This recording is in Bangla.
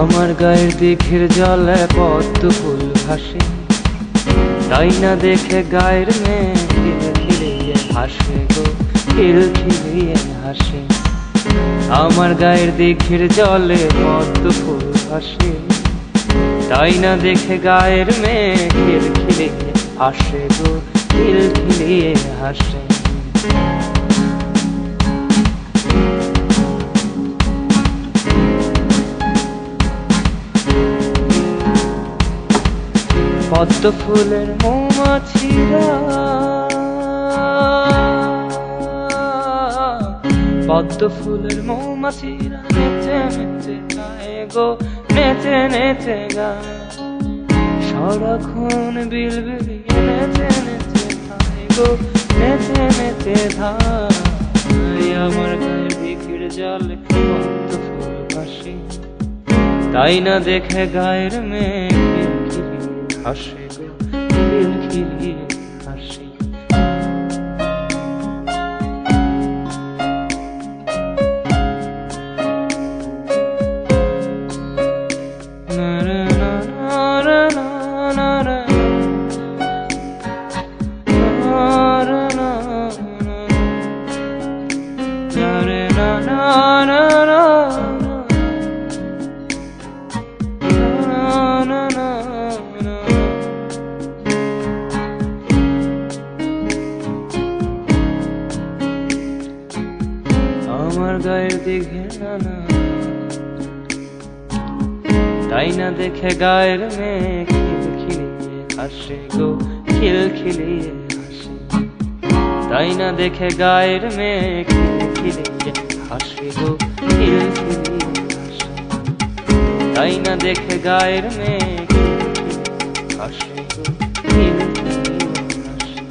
আমার গায়ের দিঘির জলে পদ্ম ফুল ভাসে, তাই না দেখে গায়ের মেয়ে খিলখিলিয়ে হাসে গো, খিলখিলিয়ে হাসে। আমার গায়ের দিঘির জলে পদ্ম ফুল ভাসে, তাই না দেখে গায়ের মেয়ে খিলখিলিয়ে হাসে গো, খিলখিলিয়ে হাসে। পদ্ম ফুলের মৌমাছিরা, পদ্ম ফুলের মৌমাছিরা নেচে নেচে গায় গো, নেচে নেচে গায়। সারাক্ষণ বিলবিলিয়ে নেচে নেচে গায় গো, নেচে নেচে ধায়। আমার গায়ের দিঘির জলে পদ্ম ফুল ভাসে, তাই না দেখে গায়ের মেয়ে হাসে গো, খিলখিলিয়ে হাসে। আমার গায়ের দিঘে নানা, তাই না দেখে গায়ের মেয়ে খিলখিলিয়ে হাসে গো, খিলখিলিয়ে হাসে। তাই না দেখে গায়ের মেয়ে খিলখিলিয়ে হাসে গো, খিলখিলিয়ে হাসে। তাই না দেখে গায়ের মেয়ে খিলখিলিয়ে হাসে গো, খিলখিলিয়ে হাসে।